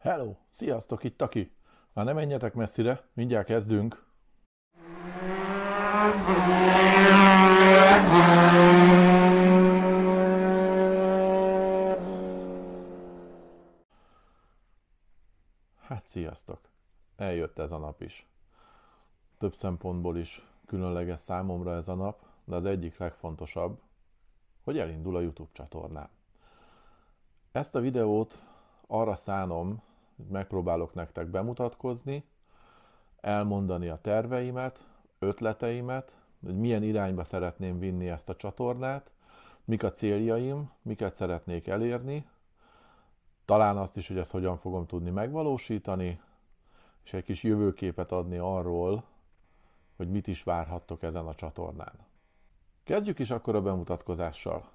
Hello! Sziasztok, itt Taki! Már ne menjetek messzire, mindjárt kezdünk. Hát sziasztok! Eljött ez a nap is. Több szempontból is különleges számomra ez a nap, de az egyik legfontosabb, hogy elindul a YouTube csatornám. Ezt a videót arra szánom, hogy megpróbálok nektek bemutatkozni, elmondani a terveimet, ötleteimet, hogy milyen irányba szeretném vinni ezt a csatornát, mik a céljaim, miket szeretnék elérni, talán azt is, hogy ezt hogyan fogom tudni megvalósítani, és egy kis jövőképet adni arról, hogy mit is várhattok ezen a csatornán. Kezdjük is akkor a bemutatkozással.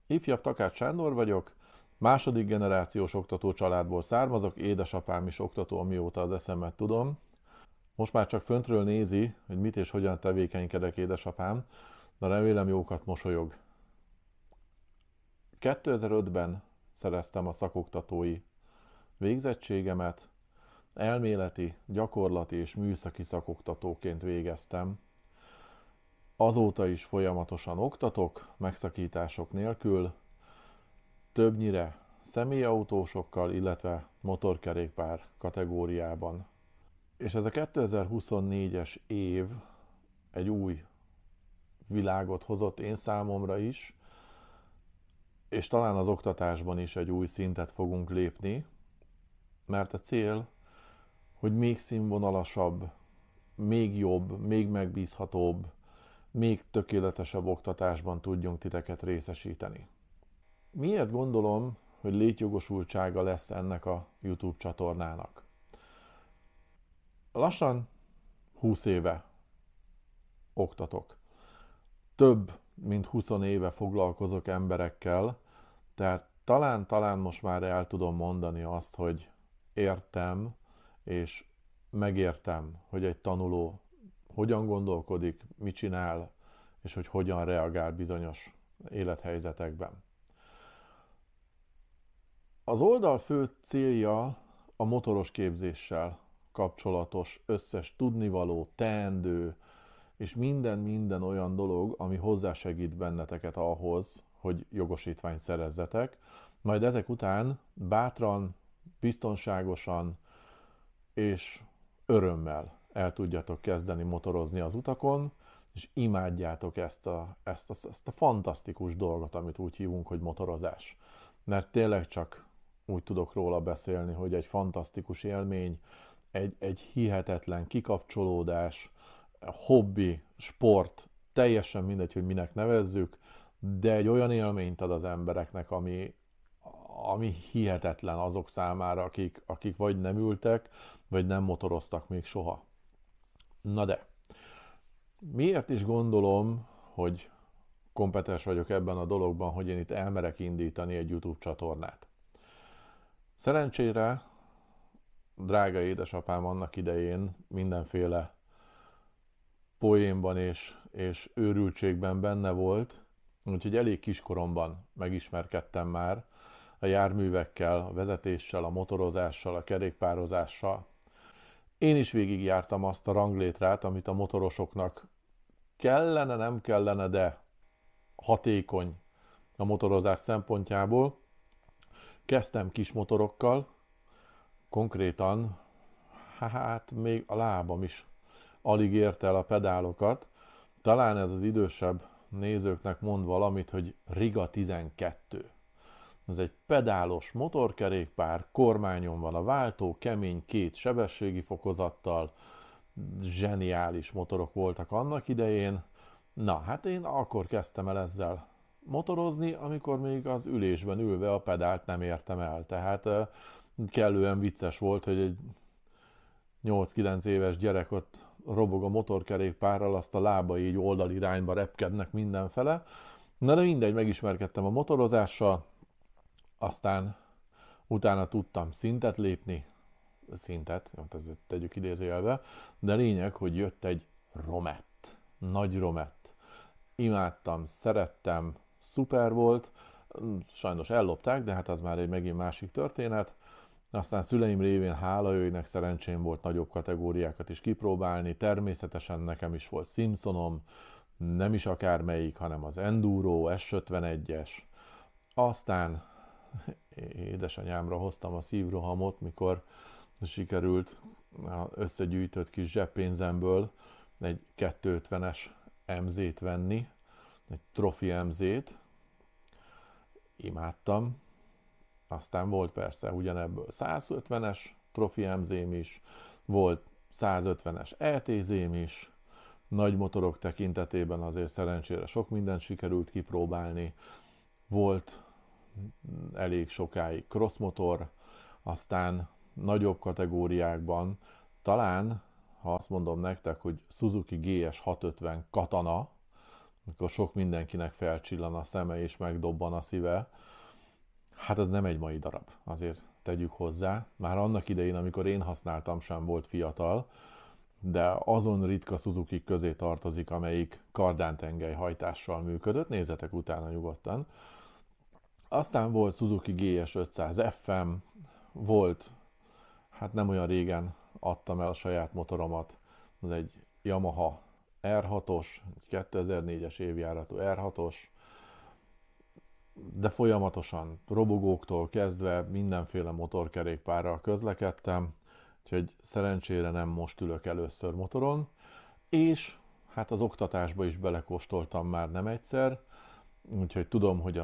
Ifjabb Takács Sándor vagyok, második generációs oktató családból származok, édesapám is oktató, amióta az eszemet tudom. Most már csak föntről nézi, hogy mit és hogyan tevékenykedek édesapám, de remélem jókat mosolyog. 2005-ben szereztem a szakoktatói végzettségemet, elméleti, gyakorlati és műszaki szakoktatóként végeztem. Azóta is folyamatosan oktatok, megszakítások nélkül, többnyire személyautósokkal, illetve motorkerékpár kategóriában. És ez a 2024-es év egy új világot hozott én számomra is, és talán az oktatásban is egy új szintet fogunk lépni, mert a cél, hogy még színvonalasabb, még jobb, még megbízhatóbb, még tökéletesebb oktatásban tudjunk titeket részesíteni. Miért gondolom, hogy létjogosultsága lesz ennek a YouTube csatornának? Lassan 20 éve oktatok. Több mint 20 éve foglalkozok emberekkel, tehát talán most már el tudom mondani azt, hogy értem és megértem, hogy egy tanuló hogyan gondolkodik, mit csinál, és hogy hogyan reagál bizonyos élethelyzetekben. Az oldal fő célja a motoros képzéssel kapcsolatos összes tudnivaló, teendő, és minden olyan dolog, ami hozzásegít benneteket ahhoz, hogy jogosítványt szerezzetek. Majd ezek után bátran, biztonságosan és örömmel el tudjatok kezdeni motorozni az utakon, és imádjátok ezt a fantasztikus dolgot, amit úgy hívunk, hogy motorozás. Mert tényleg csak úgy tudok róla beszélni, hogy egy fantasztikus élmény, egy hihetetlen kikapcsolódás, hobbi, sport, teljesen mindegy, hogy minek nevezzük, de egy olyan élményt ad az embereknek, ami hihetetlen azok számára, akik vagy nem ültek, vagy nem motoroztak még soha. Na de, miért is gondolom, hogy kompetens vagyok ebben a dologban, hogy én itt elmerek indítani egy YouTube csatornát? Szerencsére drága édesapám annak idején mindenféle poénban és őrültségben benne volt, úgyhogy elég kiskoromban megismerkedtem már a járművekkel, a vezetéssel, a motorozással, a kerékpározással. Én is végigjártam azt a ranglétrát, amit a motorosoknak kellene, nem kellene, de hatékony a motorozás szempontjából. Kezdtem kis motorokkal, konkrétan, hát még a lábam is alig érte el a pedálokat. Talán ez az idősebb nézőknek mond valamit, hogy Riga 12. Ez egy pedálos motorkerékpár, kormányon van a váltó, kemény 2 sebességi fokozattal, zseniális motorok voltak annak idején. Na, hát én akkor kezdtem el ezzel motorozni, amikor még az ülésben ülve a pedált nem értem el. Tehát kellően vicces volt, hogy egy 8-9 éves gyerek ott robog a motorkerékpárral, azt a lábai így oldalirányba repkednek mindenfele. Na de mindegy, megismerkedtem a motorozással, aztán utána tudtam szintet lépni, tegyük idézőjelbe, de lényeg, hogy jött egy Romett, nagy Romett. Imádtam, szerettem, szuper volt, sajnos ellopták, de hát az már egy megint másik történet. Aztán szüleim révén, hála őnek, szerencsém volt nagyobb kategóriákat is kipróbálni. Természetesen nekem is volt Simpsonom, nem is akármelyik, hanem az Enduro, S51-es. Aztán édesanyámra hoztam a szívrohamot, mikor sikerült összegyűjtött kis zseppénzemből egy 250-es MZ-t venni, egy Trophy MZ-t. Imádtam. Aztán volt persze ugyanebből 150-es Trophy MZ-m is, volt 150-es ETZ-m is, nagy motorok tekintetében azért szerencsére sok mindent sikerült kipróbálni. Volt elég sokáig crossmotor, aztán nagyobb kategóriákban, talán, ha azt mondom nektek, hogy Suzuki GS 650 Katana, akkor sok mindenkinek felcsillan a szeme és megdobban a szíve, hát az nem egy mai darab, azért tegyük hozzá. Már annak idején, amikor én használtam, sem volt fiatal, de azon ritka Suzuki közé tartozik, amelyik kardántengely hajtással működött, nézzetek utána nyugodtan. Aztán volt Suzuki GS 500 FM, volt, hát nem olyan régen adtam el a saját motoromat, az egy Yamaha R6-os, egy 2004-es évjáratú R6-os, de folyamatosan robogóktól kezdve mindenféle motorkerékpárral közlekedtem, úgyhogy szerencsére nem most ülök először motoron, és hát az oktatásba is belekóstoltam már nem egyszer, úgyhogy tudom, hogy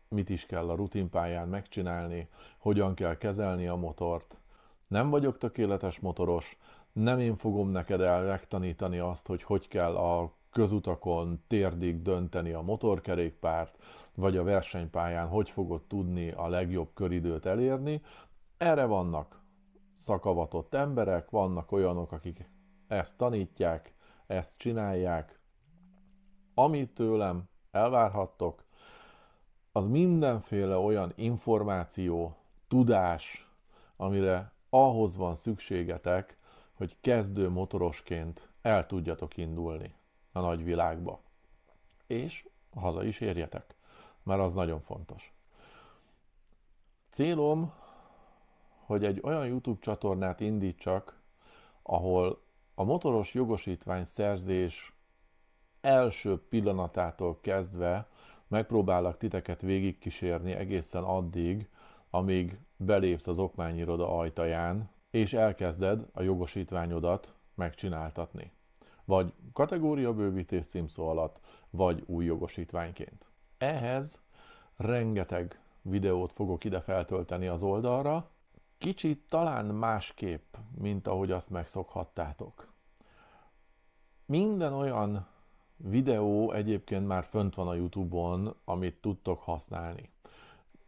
mit is kell a rutinpályán megcsinálni, hogyan kell kezelni a motort. Nem vagyok tökéletes motoros, nem én fogom neked megtanítani azt, hogy kell a közutakon térdig dönteni a motorkerékpárt, vagy a versenypályán hogy fogod tudni a legjobb köridőt elérni. Erre vannak szakavatott emberek, vannak olyanok, akik ezt tanítják, ezt csinálják. Amit tőlem elvárhattok, az mindenféle olyan információ, tudás, amire ahhoz van szükségetek, hogy kezdő motorosként el tudjatok indulni a nagyvilágba. És haza is érjetek, mert az nagyon fontos. Célom, hogy egy olyan YouTube csatornát indítsak, ahol a motoros jogosítvány szerzés első pillanatától kezdve megpróbálok titeket végigkísérni egészen addig, amíg belépsz az okmányiroda ajtaján, és elkezded a jogosítványodat megcsináltatni. Vagy kategóriabővítés címszó alatt, vagy új jogosítványként. Ehhez rengeteg videót fogok ide feltölteni az oldalra, kicsit talán másképp, mint ahogy azt megszokhattátok. Minden olyan videó egyébként már fönt van a YouTube-on, amit tudtok használni.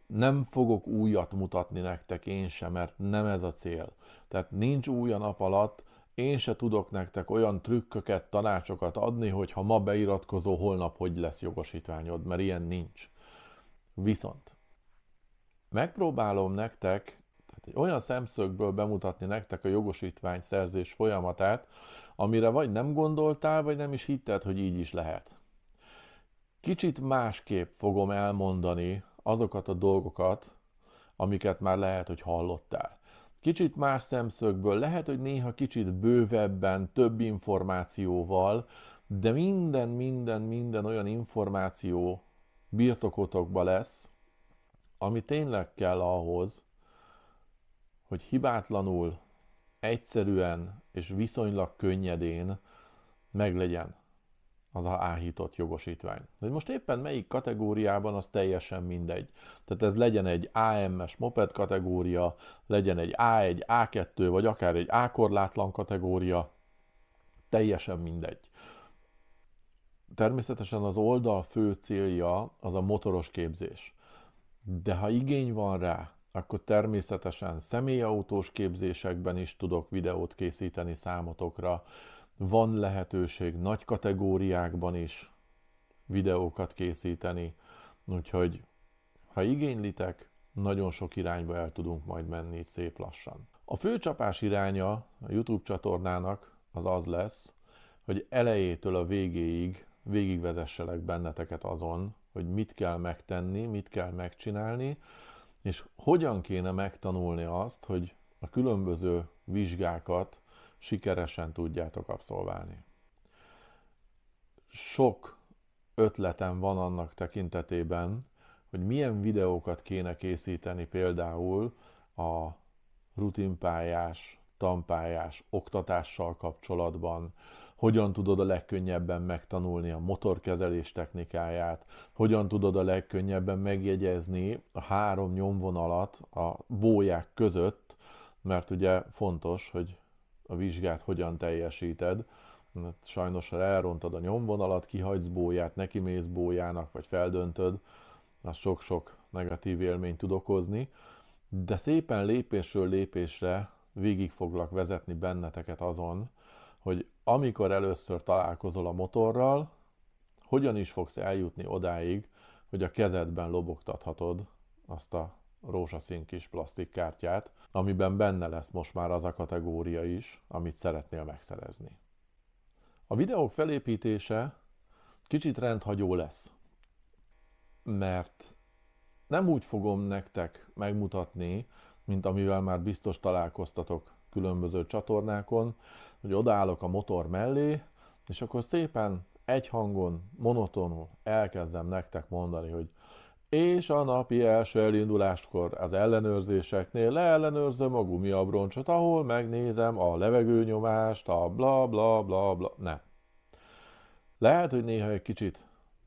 Nem fogok újat mutatni nektek én sem, mert nem ez a cél. Tehát nincs új a nap alatt, én se tudok nektek olyan trükköket, tanácsokat adni, hogy ha ma beiratkozó, holnap hogy lesz jogosítványod, mert ilyen nincs. Viszont megpróbálom nektek, tehát egy olyan szemszögből bemutatni nektek a jogosítvány szerzés folyamatát, amire vagy nem gondoltál, vagy nem is hitted, hogy így is lehet. Kicsit másképp fogom elmondani azokat a dolgokat, amiket már lehet, hogy hallottál. Kicsit más szemszögből, lehet, hogy néha kicsit bővebben, több információval, de minden olyan információ birtokotokba lesz, ami tényleg kell ahhoz, hogy hibátlanul, egyszerűen és viszonylag könnyedén meglegyen az áhított jogosítvány. De most éppen melyik kategóriában, az teljesen mindegy. Tehát ez legyen egy AMS moped kategória, legyen egy A1, A2, vagy akár egy A-korlátlan kategória, teljesen mindegy. Természetesen az oldal fő célja az a motoros képzés. De ha igény van rá, akkor természetesen személyautós képzésekben is tudok videót készíteni számotokra. Van lehetőség nagy kategóriákban is videókat készíteni, úgyhogy ha igénylitek, nagyon sok irányba el tudunk majd menni szép lassan. A fő csapás iránya a YouTube csatornának az lesz, hogy elejétől a végéig végigvezesselek benneteket azon, hogy mit kell megtenni, mit kell megcsinálni, És hogyan kéne megtanulni azt, hogy a különböző vizsgákat sikeresen tudjátok abszolválni. Sok ötletem van annak tekintetében, hogy milyen videókat kéne készíteni például a rutinpályás, tanpályás oktatással kapcsolatban, hogyan tudod a legkönnyebben megtanulni a motorkezelés technikáját, hogyan tudod a legkönnyebben megjegyezni a 3 nyomvonalat a bóják között, mert ugye fontos, hogy a vizsgát hogyan teljesíted. Sajnos, ha elrontad a nyomvonalat, kihagysz bóját, nekimész bójának, vagy feldöntöd, az sok-sok negatív élményt tud okozni, de szépen lépésről lépésre végig foglak vezetni benneteket azon, hogy amikor először találkozol a motorral, hogyan is fogsz eljutni odáig, hogy a kezedben lobogtathatod azt a rózsaszín kis plastikkártyát, amiben benne lesz most már az a kategória is, amit szeretnél megszerezni. A videók felépítése kicsit rendhagyó lesz, mert nem úgy fogom nektek megmutatni, mint amivel már biztos találkoztatok különböző csatornákon, hogy odaállok a motor mellé, és akkor szépen egy hangon, monotonul elkezdem nektek mondani, hogy és a napi első elinduláskor az ellenőrzéseknél leellenőrzöm a gumiabroncsot, ahol megnézem a levegőnyomást, a bla bla bla bla. Nem. Lehet, hogy néha egy kicsit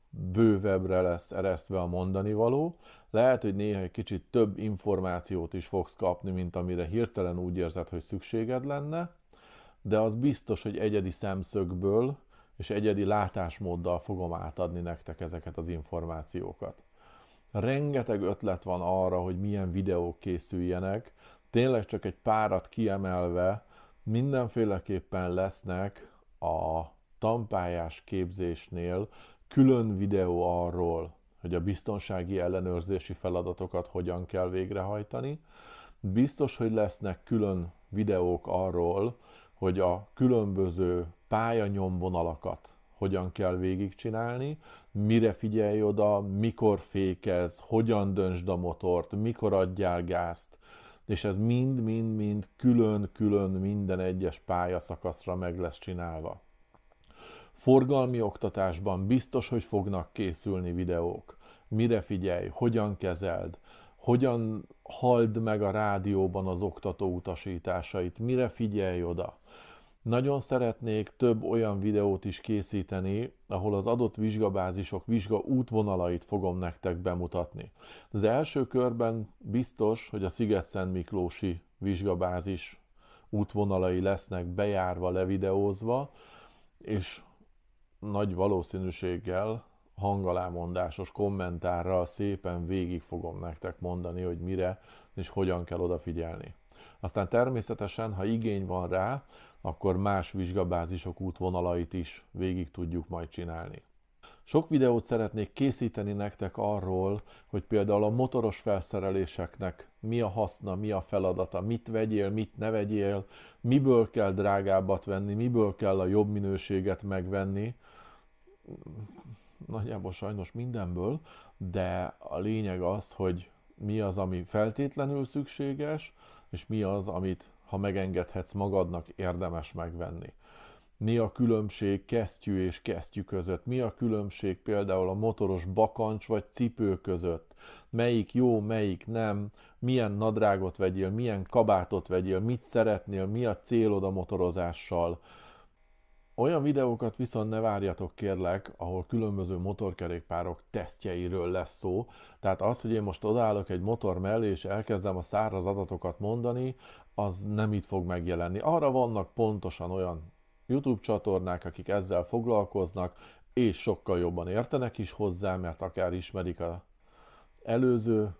bővebbre lesz eresztve a mondani való, lehet, hogy néha egy kicsit több információt is fogsz kapni, mint amire hirtelen úgy érzed, hogy szükséged lenne, de az biztos, hogy egyedi szemszögből és egyedi látásmóddal fogom átadni nektek ezeket az információkat. Rengeteg ötlet van arra, hogy milyen videók készüljenek, tényleg csak egy párat kiemelve, mindenféleképpen lesznek a tanpályás képzésnél külön videó arról, hogy a biztonsági ellenőrzési feladatokat hogyan kell végrehajtani. Biztos, hogy lesznek külön videók arról, hogy a különböző pályanyomvonalakat hogyan kell végigcsinálni, mire figyelj oda, mikor fékez, hogyan döntsd a motort, mikor adjál gázt, és ez mind-mind-mind külön-külön minden egyes pályaszakaszra meg lesz csinálva. Forgalmi oktatásban biztos, hogy fognak készülni videók. Mire figyelj, hogyan kezeld, hogyan halld meg a rádióban az oktató utasításait, mire figyelj oda. Nagyon szeretnék több olyan videót is készíteni, ahol az adott vizsgabázisok vizsga útvonalait fogom nektek bemutatni. Az első körben biztos, hogy a Szigetszentmiklósi vizsgabázis útvonalai lesznek bejárva, levideózva, és nagy valószínűséggel hangalámondásos kommentárral szépen végig fogom nektek mondani, hogy mire és hogyan kell odafigyelni. Aztán természetesen, ha igény van rá, akkor más vizsgabázisok útvonalait is végig tudjuk majd csinálni. Sok videót szeretnék készíteni nektek arról, hogy például a motoros felszereléseknek mi a haszna, mi a feladata, mit vegyél, mit ne vegyél, miből kell drágábbat venni, miből kell a jobb minőséget megvenni. Nagyjából sajnos mindenből, de a lényeg az, hogy mi az, ami feltétlenül szükséges, és mi az, amit, ha megengedhetsz magadnak, érdemes megvenni. Mi a különbség kesztyű és kesztyű között? Mi a különbség például a motoros bakancs vagy cipő között? Melyik jó, melyik nem? Milyen nadrágot vegyél, milyen kabátot vegyél, mit szeretnél, mi a célod a motorozással? Olyan videókat viszont ne várjatok kérlek, ahol különböző motorkerékpárok tesztjeiről lesz szó. Tehát az, hogy én most odaállok egy motor mellé és elkezdem a száraz adatokat mondani, az nem itt fog megjelenni. Arra vannak pontosan olyan YouTube csatornák, akik ezzel foglalkoznak, és sokkal jobban értenek is hozzá, mert akár ismerik az előző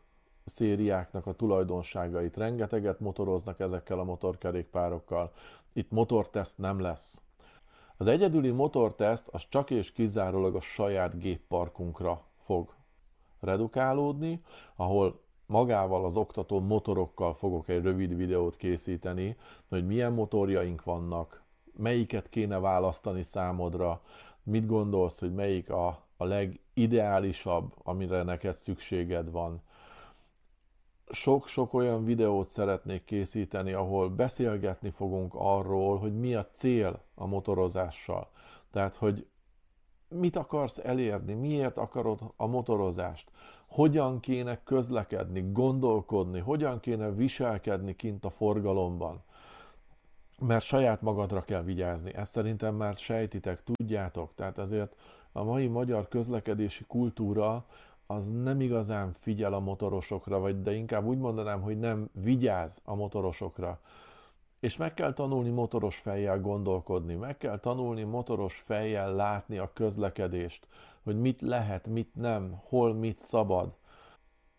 szériáknak a tulajdonságait, rengeteget motoroznak ezekkel a motorkerékpárokkal. Itt motorteszt nem lesz. Az egyedüli motorteszt az csak és kizárólag a saját gépparkunkra fog redukálódni, ahol magával az oktató motorokkal fogok egy rövid videót készíteni, hogy milyen motorjaink vannak, melyiket kéne választani számodra, mit gondolsz, hogy melyik a, legideálisabb, amire neked szükséged van. sok-sok olyan videót szeretnék készíteni, ahol beszélgetni fogunk arról, hogy mi a cél a motorozással. Tehát, hogy mit akarsz elérni, miért akarod a motorozást, hogyan kéne közlekedni, gondolkodni, hogyan kéne viselkedni kint a forgalomban. Mert saját magadra kell vigyázni. Ezt szerintem már sejtitek, tudjátok. Tehát ezért a mai magyar közlekedési kultúra az nem igazán figyel a motorosokra, de inkább úgy mondanám, hogy nem vigyáz a motorosokra. És meg kell tanulni motoros fejjel gondolkodni, meg kell tanulni motoros fejjel látni a közlekedést, hogy mit lehet, mit nem, hol mit szabad.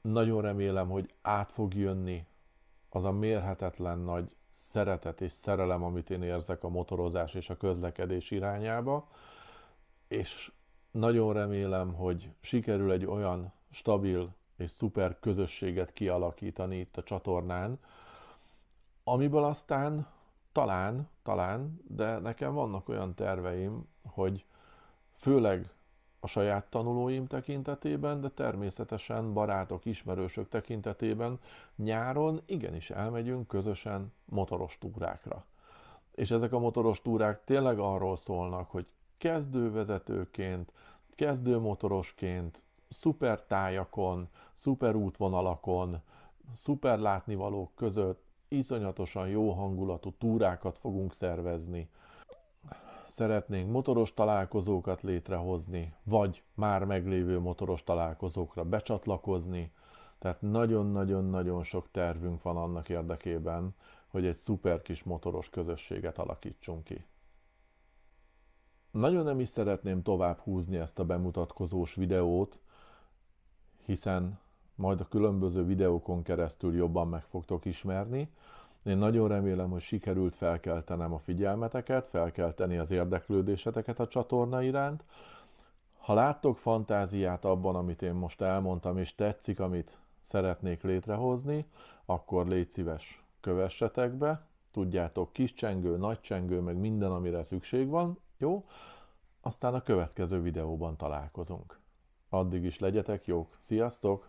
Nagyon remélem, hogy át fog jönni az a mérhetetlen nagy szeretet és szerelem, amit én érzek a motorozás és a közlekedés irányába, és nagyon remélem, hogy sikerül egy olyan stabil és szuper közösséget kialakítani itt a csatornán, amiből aztán talán, de nekem vannak olyan terveim, hogy főleg a saját tanulóim tekintetében, de természetesen barátok, ismerősök tekintetében nyáron igenis elmegyünk közösen motoros túrákra. És ezek a motoros túrák tényleg arról szólnak, hogy kezdővezetőként, kezdőmotorosként, szuper tájakon, szuper útvonalakon, szuper látnivalók között iszonyatosan jó hangulatú túrákat fogunk szervezni. Szeretnénk motoros találkozókat létrehozni, vagy már meglévő motoros találkozókra becsatlakozni. Tehát nagyon-nagyon-nagyon sok tervünk van annak érdekében, hogy egy szuper kis motoros közösséget alakítsunk ki. Nagyon nem is szeretném tovább húzni ezt a bemutatkozós videót, hiszen majd a különböző videókon keresztül jobban meg fogtok ismerni. Én nagyon remélem, hogy sikerült felkeltenem a figyelmeteket, felkelteni az érdeklődéseteket a csatorna iránt. Ha láttok fantáziát abban, amit én most elmondtam, és tetszik, amit szeretnék létrehozni, akkor légy szíves, kövessetek be. Tudjátok, kis csengő, nagy csengő, meg minden, amire szükség van, jó? Aztán a következő videóban találkozunk. Addig is legyetek jók. Sziasztok!